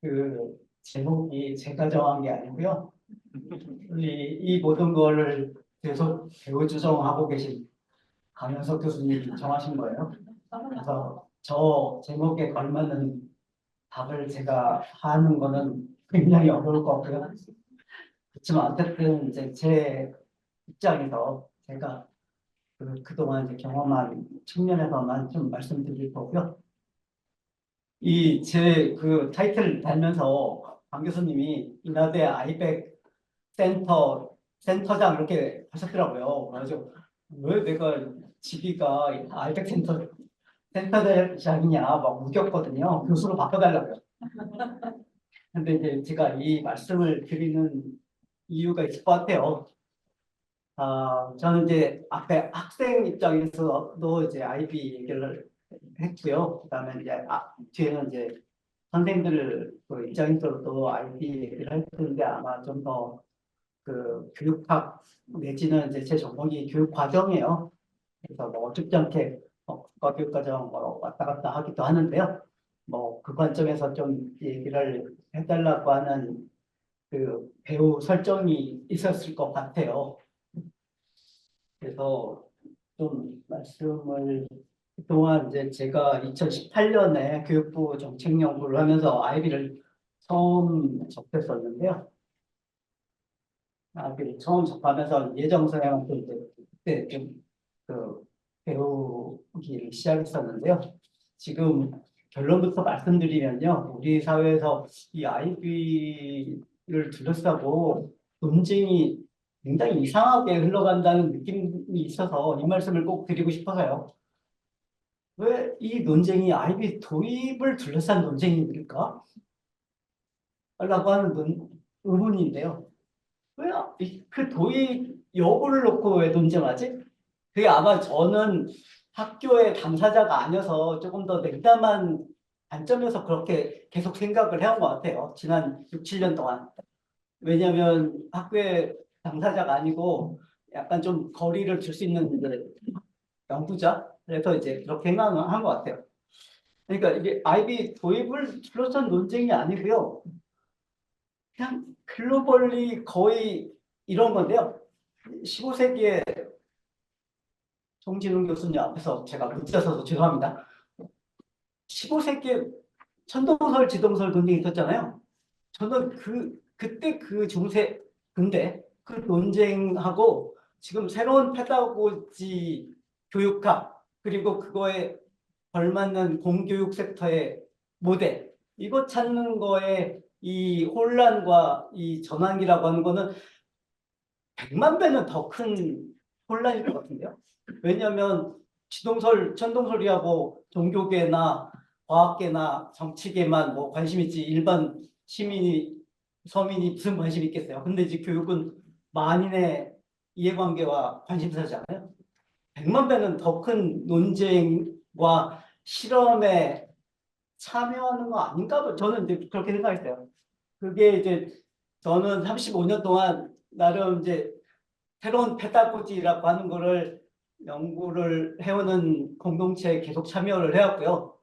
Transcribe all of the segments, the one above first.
그 제목이 제가 정한 게 아니고요. 이 모든 거를 계속 배우 조정하고 계신 강현석 교수님이 정하신 거예요. 그래서 저 제목에 걸맞는 답을 제가 하는 거는 굉장히 어려울 것 같고요. 그렇지만 어쨌든 이제 제 입장에서 제가 그동안 이제 경험한 측면에서만 좀 말씀드릴 거고요. 이 제 타이틀 달면서 강 교수님이 인하대 아이백 센터장 이렇게 하셨더라고요. 그래서 왜 내가 직위가 아이백 센터장이냐 막 우겼거든요. 교수로 바꿔달라고요. 근데 이제 제가 이 말씀을 드리는 이유가 있을 것 같아요. 저는 이제 앞에 학생 입장에서도 이제 아이비 얘기를 했고요. 그다음에 이제 뒤에는 이제 선생님들 그 입장에서도 아이비 얘기를 할 텐데 아마 좀 더 교육학 내지는 이제 제 전공이 교육 과정이에요. 그래서 뭐 어줍지 않게 국가교육 과정 뭐 왔다 갔다 하기도 하는데요. 뭐 그 관점에서 좀 얘기를 해달라고 하는 배우 설정이 있었을 것 같아요. 그래서 좀 말씀을 그동안 이제 제가 2018년에 교육부 정책 연구를 하면서 아이비를 처음 접했었는데요. 아이비를 처음 접하면서 예정 선생님한테 이제 그때 좀그 배우기를 시작했었는데요. 지금 결론부터 말씀드리면요, 우리 사회에서 이 아이비를 둘러싸고 논쟁이 굉장히 이상하게 흘러간다는 느낌이 있어서 이 말씀을 꼭 드리고 싶어서요. 왜 이 논쟁이 아이비 도입을 둘러싼 논쟁입니까? 라고 하는 의문인데요. 왜 그 도입 여부를 놓고 왜 논쟁하지? 그게 아마 저는 학교의 당사자가 아니어서 조금 더 냉담한 관점에서 그렇게 계속 생각을 해온 것 같아요. 지난 6, 7년 동안. 왜냐하면 학교의 당사자가 아니고 약간 좀 거리를 둘 수 있는 연구자? 그래서 이제 그렇게 생각을 한 것 같아요. 그러니까 이게 아이비 도입을 둘러싼 논쟁이 아니고요. 그냥 글로벌리 거의 이런 건데요. 15세기에 송진웅 교수님 앞에서 제가 묻혀서서 죄송합니다. 15세기에 천동설, 지동설 논쟁이 있었잖아요. 저는 그때 근데 그 논쟁하고 지금 새로운 페다고지 교육학 그리고 그거에 걸맞는 공교육 섹터의 모델 이거 찾는 거에 이 혼란과 이 전환기라고 하는 거는 100만 배는 더 큰 혼란일 것 같은데요. 왜냐하면 천동설이하고 종교계나 과학계나 정치계만 뭐 관심 있지 일반 서민이 무슨 관심이 있겠어요. 근데 이제 교육은 만인의 이해관계와 관심사잖아요. 100만 배는 더 큰 논쟁과 실험에 참여하는 거 아닌가 봐. 저는 이제 그렇게 생각했어요. 그게 이제 저는 35년 동안 나름 이제 새로운 페다고지라고 하는 거를 연구를 해오는 공동체에 계속 참여를 해왔고요.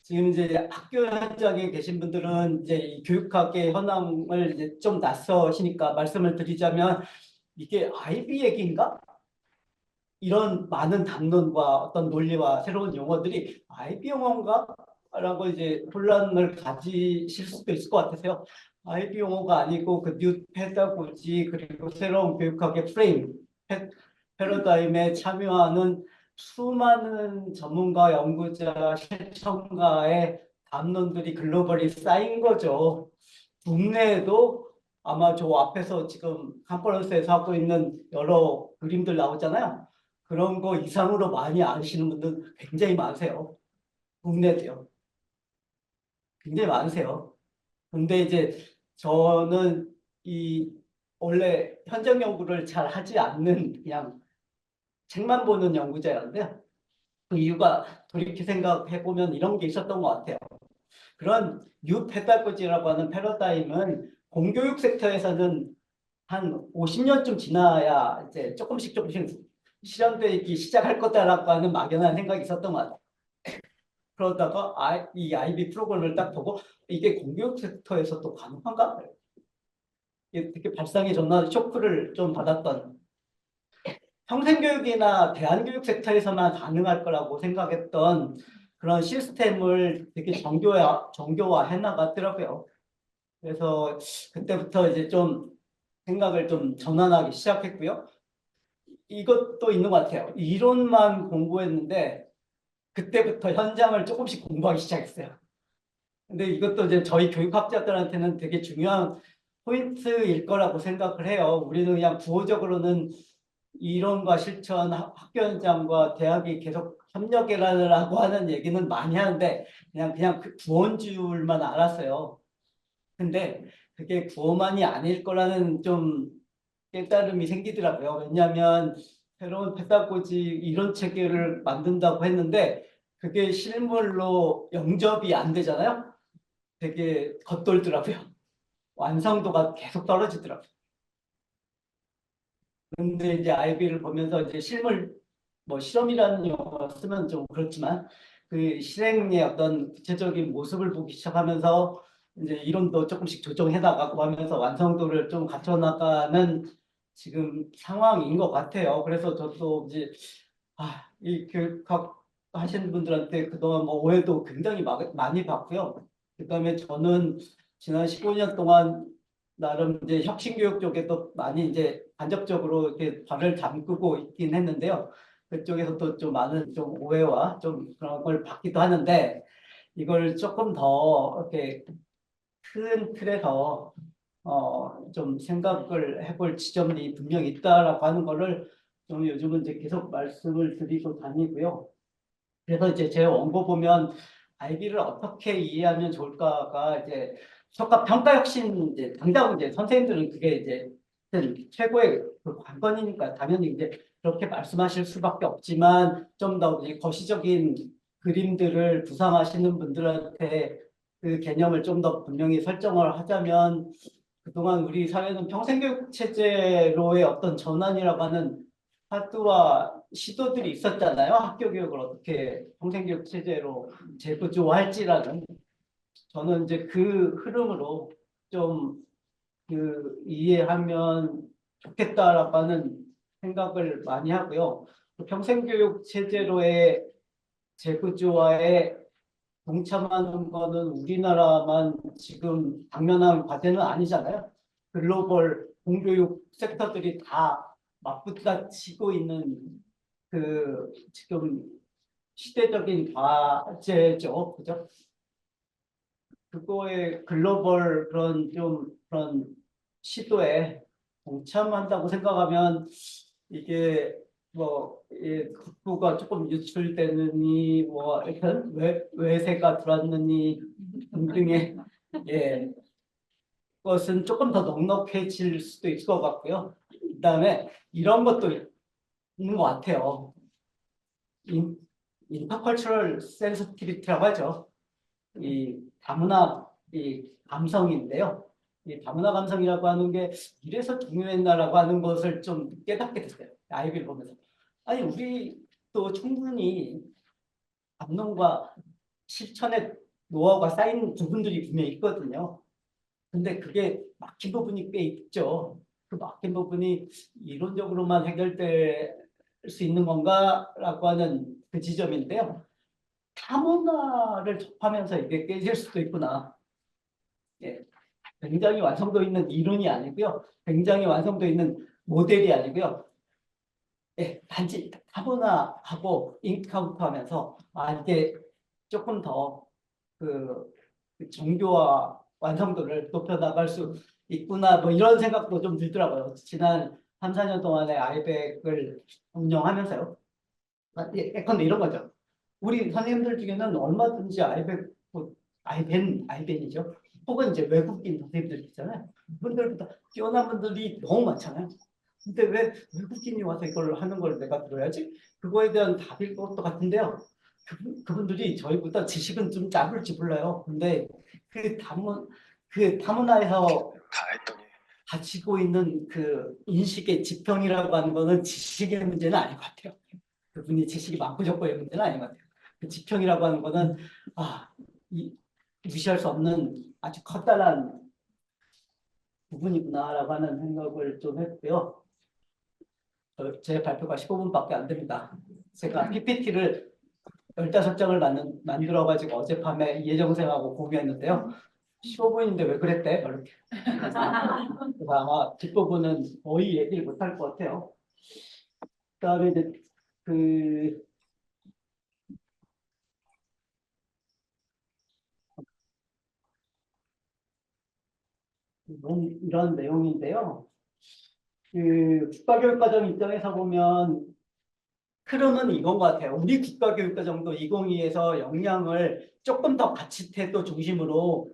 지금 이제 학교 현장에 계신 분들은 이제 이 교육학의 현황을 이제 좀 낯서시니까 말씀을 드리자면 이게 아이비 얘기인가? 이런 많은 담론과 어떤 논리와 새로운 용어들이 아이비 용어인가? 라고 이제 혼란을 가지실 수도 있을 것 같아서요. 아이비 용어가 아니고 뉴 페다고지 그리고 새로운 교육학의 패러다임에 참여하는 수많은 전문가, 연구자, 실천가의 담론들이 글로벌이 쌓인 거죠. 국내에도 아마 저 앞에서 지금 컨퍼런스에서 하고 있는 여러 그림들 나오잖아요. 그런 거 이상으로 많이 아시는 분들 굉장히 많으세요. 국내도요. 굉장히 많으세요. 근데 이제 저는 이 원래 현장 연구를 잘 하지 않는 그냥 책만 보는 연구자였는데요. 그 이유가 돌이켜 생각해 보면 이런 게 있었던 것 같아요. 그런 뉴 페다고지라고 하는 패러다임은 공교육 섹터에서는 한 50년쯤 지나야 이제 조금씩 실현되기 시작할 거다라고 하는 막연한 생각이 있었던 것 같아요. 그러다가 이 IB 프로그램을 딱 보고 이게 공교육 섹터에서 또 가능한가? 이렇게 발상의 전환 쇼크를 좀 받았던, 평생교육이나 대안교육 섹터에서만 가능할 거라고 생각했던 그런 시스템을 되게 정교화해 나갔더라고요. 그래서 그때부터 이제 좀 생각을 좀 전환하기 시작했고요. 이것도 있는 것 같아요. 이론만 공부했는데 그때부터 현장을 조금씩 공부하기 시작했어요. 근데 이것도 이제 저희 교육학자들한테는 되게 중요한 포인트일 거라고 생각을 해요. 우리는 그냥 구호적으로는 이론과 실천, 학교 현장과 대학이 계속 협력이라고 하는 얘기는 많이 하는데 그냥 그 구호줄만 알았어요. 근데 그게 구호만이 아닐 거라는 좀 깨달음이 생기더라고요. 왜냐하면 새로운 페다고지 이론 체계를 만든다고 했는데 그게 실물로 영접이 안 되잖아요. 되게 겉돌더라고요. 완성도가 계속 떨어지더라고요. 근데 이제 아이비를 보면서 이제 실물, 뭐 실험이라는 용어 쓰면 좀 그렇지만 그 실행의 어떤 구체적인 모습을 보기 시작하면서 이제 이론도 조금씩 조정해 나가고 하면서 완성도를 좀 갖춰 나가는 지금 상황인 것 같아요. 그래서 저도 이제 이 교육학 하시는 분들한테 그동안 뭐 오해도 굉장히 많이 받고요. 그다음에 저는 지난 15년 동안 나름 이제 혁신교육 쪽에도 많이 이제 간접적으로 이렇게 발을 담그고 있긴 했는데요. 그쪽에서도 좀 많은 좀 오해와 좀 그런 걸 받기도 하는데 이걸 조금 더 이렇게 큰 틀에서 좀 생각을 해볼 지점이 분명히 있다라고 하는 거를 좀 요즘은 이제 계속 말씀을 드리고 다니고요. 그래서 이제 제 원고 보면 아이비를 어떻게 이해하면 좋을까가 이제 석가 평가 혁신, 이제 당장 이제 선생님들은 그게 이제 최고의 그 관건이니까 당연히 이제 그렇게 말씀하실 수밖에 없지만 좀 더 거시적인 그림들을 구상하시는 분들한테 그 개념을 좀 더 분명히 설정을 하자면, 그동안 우리 사회는 평생교육 체제로의 어떤 전환이라고 하는 화두와 시도들이 있었잖아요. 학교 교육을 어떻게 평생교육 체제로 재구조할지라는. 저는 이제 그 흐름으로 좀 그 이해하면 좋겠다라고 하는 생각을 많이 하고요. 그 평생교육 체제로의 재구조화에 동참하는 거는 우리나라만 지금 당면한 과제는 아니잖아요. 글로벌 공교육 섹터들이 다 맞붙어치고 있는 그 지금 시대적인 과제죠. 그죠? 그거에 글로벌 그런 좀 그런 시도에 동참한다고 생각하면 이게 뭐 국부가 조금 유출되느니 뭐 일단 외세가 들어왔느니 등등의 예 것은 조금 더 넉넉해질 수도 있을 것 같고요. 그다음에 이런 것도 있는 것 같아요. 인터컬처럴 센서티비티라고 하죠. 이 다문화 이 감성인데요. 이 다문화 감성이라고 하는 게 이래서 중요했나라고 하는 것을 좀 깨닫게 됐어요. 아이비를 보면서. 아니 우리도 충분히 담론과 실천의 노하우가 쌓인 부분들이 분명히 있거든요. 근데 그게 막힌 부분이 꽤 있죠. 그 막힌 부분이 이론적으로만 해결될 수 있는 건가라고 하는 그 지점인데요. 타문화를 접하면서 이게 깨질 수도 있구나. 예, 굉장히 완성도 있는 이론이 아니고요. 굉장히 완성도 있는 모델이 아니고요. 예, 단지 타문화하고 인카운트하면서 이게 조금 더 그 정교와 완성도를 높여 나갈 수 있구나. 뭐 이런 생각도 좀 들더라고요. 지난 3, 4년 동안에 아이백을 운영하면서요. 예컨대 이런 거죠. 우리 선생님들 중에는 얼마든지 아이백, 뭐 아이벤이죠. 혹은 이제 외국인 선생님들 있잖아요. 그분들보다 뛰어난 분들이 너무 많잖아요. 근데 왜 외국인이 와서 이걸 하는 걸 내가 들어야지? 그거에 대한 답일 것도 같은데요. 그분들이 저희보다 지식은 좀 짧을지 몰라요. 근데 그 타문화에서 가지고 있는 그 인식의 지평이라고 하는 거는 지식의 문제는 아닌 것 같아요. 그분이 지식이 많고 적고의 문제는 아닌 것 같아요. 그 지평이라고 하는 거는 무시할 수 없는 아주 커다란 부분이구나라고 하는 생각을 좀 했고요. 제 발표가 15분밖에 안 됩니다. 제가 PPT를 15장을 만들어가지고 어젯밤에 이혜정생하고 공유했는데요. 15분인데 왜 그랬대? 이렇게. 그래서 아마 뒷부분은 거의 얘기를 못할 것 같아요. 그다음에 이제 그 이런 내용인데요. 그 국가교육과정 입장에서 보면 흐름은 이건 것 같아요. 우리 국가교육과정도 2022에서 역량을 조금 더 가치태도 중심으로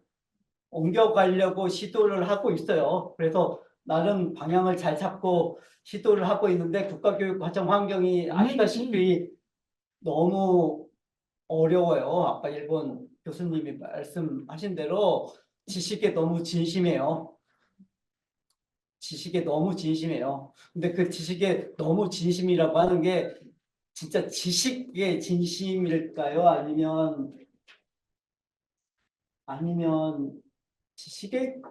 옮겨가려고 시도를 하고 있어요. 그래서 나름 방향을 잘 잡고 시도를 하고 있는데 국가교육과정 환경이 아시다시피 너무 어려워요. 아까 일본 교수님이 말씀하신 대로 지식에 너무 진심해요. 지식에 너무 진심해요. 근데 그 지식에 너무 진심이라고 하는 게 진짜 지식의 진심일까요? 아니면 지식의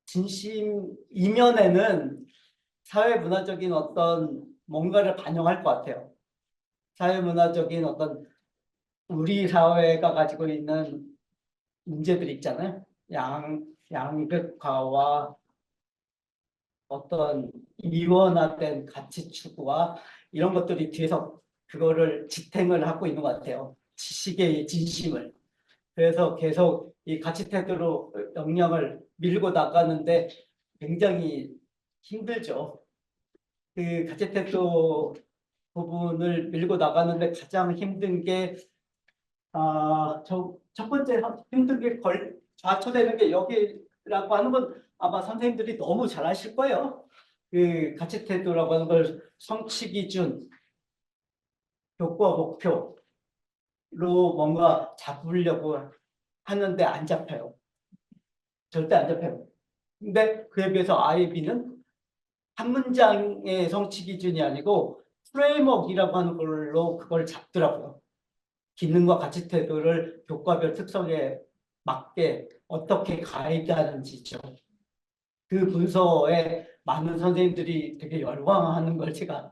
진심 이면에는 사회문화적인 어떤 뭔가를 반영할 것 같아요. 사회문화적인 어떤 우리 사회가 가지고 있는 문제들이 있잖아요. 양극화와 어떤 이원화된 가치 추구와 이런 것들이 뒤에서 그거를 지탱을 하고 있는 것 같아요. 지식의 진심을. 그래서 계속 이 가치 태도로 역량을 밀고 나가는데 굉장히 힘들죠. 그 가치 태도 부분을 밀고 나가는데 가장 힘든 게 첫 번째 힘든 게 좌초되는 게 여기라고 하는 건 아마 선생님들이 너무 잘 아실 거예요. 그 가치 태도라고 하는 걸 성취 기준, 효과 목표로 뭔가 잡으려고 하는데 안 잡혀요. 절대 안 잡혀요. 근데 그에 비해서 IB는 한 문장의 성취 기준이 아니고 프레임워크라고 하는 걸로 그걸 잡더라고요. 기능과 가치 태도를 교과별 특성에 맞게 어떻게 가이드하는지죠. 그 문서에 많은 선생님들이 되게 열광하는 걸 제가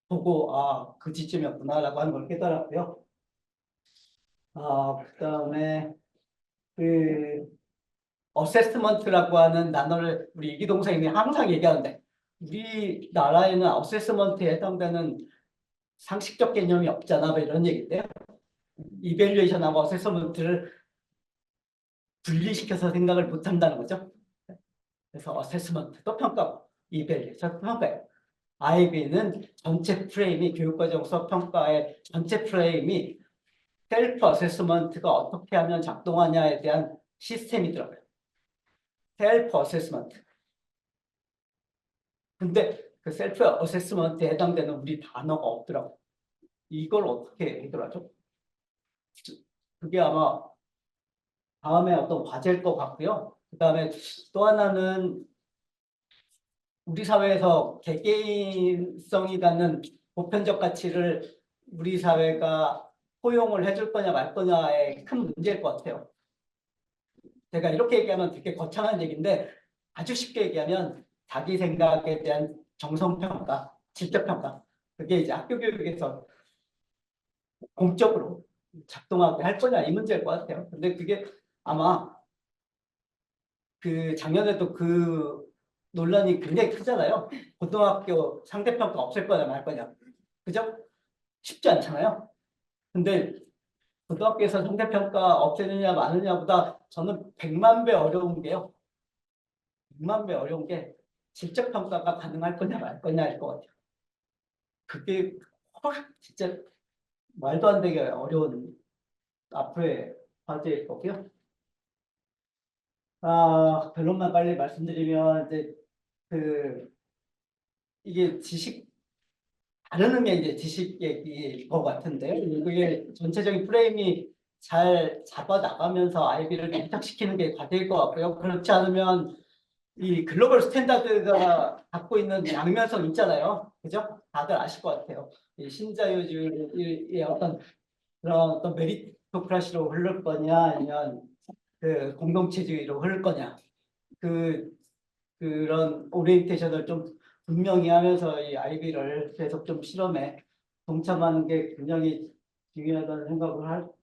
보고 그 지점이었구나라고 하는 걸 깨달았고요. 그다음에 그 어세스먼트라고 하는 단어를 우리 이기동 선생님이 항상 얘기하는데 우리나라에는 어세스먼트에 해당되는 상식적 개념이 없잖아 뭐 이런 얘기인데요. 이밸류에이션하고 어세스먼트를 분리시켜서 생각을 못한다는 거죠. 그래서 어세스먼트도 평가고 이밸류에이션도 평가예요. IB는 전체 프레임이 교육과정 수업 평가의 전체 프레임이 셀프 어세스먼트가 어떻게 하면 작동하냐에 대한 시스템이더라고요. 셀프 어세스먼트. 근데 그 셀프 어세스먼트에 해당되는 우리 단어가 없더라고요. 이걸 어떻게 해결하죠? 그게 아마 다음에 어떤 과제일 것 같고요. 그 다음에 또 하나는 우리 사회에서 개개인성이 갖는 보편적 가치를 우리 사회가 포용을 해줄 거냐 말 거냐의 큰 문제일 것 같아요. 제가 이렇게 얘기하면 되게 거창한 얘기인데 아주 쉽게 얘기하면 자기 생각에 대한 정성평가, 질적평가 그게 이제 학교 교육에서 공적으로 작동하게 할 거냐 이 문제일 것 같아요. 근데 그게 아마 그 작년에도 그 논란이 굉장히 크잖아요. 고등학교 상대평가 없앨 거냐 말 거냐. 그죠? 쉽지 않잖아요. 근데 고등학교에서 상대평가 없애느냐 마느냐보다 저는 100만 배 어려운 게요. 100만 배 어려운 게 질적평가가 가능할 거냐 말 거냐일 것 같아요. 그게 진짜 말도 안 되게 어려운 앞으로의 과제일 거고요. 결론만 빨리 말씀드리면 이제 그 이게 다른 의미의 이제 지식 얘기일 것 같은데요. 그게 전체적인 프레임이 잘 잡아 나가면서 IB를 밀착시키는 게 과제일 것 같고요. 그렇지 않으면 이 글로벌 스탠다드가 갖고 있는 양면성 있잖아요. 그죠? 다들 아실 것 같아요. 이 신자유주의의 어떤 그런 어떤 메리토크라시로 흐를 거냐 아니면 그 공동체주의로 흐를 거냐 그런 오리엔테이션을 좀 분명히 하면서 이 아이비를 계속 좀 실험에 동참하는 게 굉장히 중요하다는 생각을 할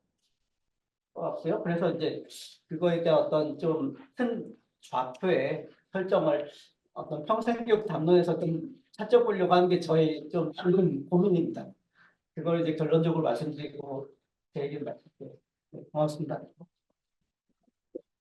것 같고요. 그래서 이제 그거에 대한 어떤 좀 큰 좌표의 설정을 어떤 평생교육 담론에서 좀 찾아보려고 하는 게 저희 좀 지금 고민입니다. 그걸 이제 결론적으로 말씀드리고 제 얘기를 마칠게요. 네, 고맙습니다.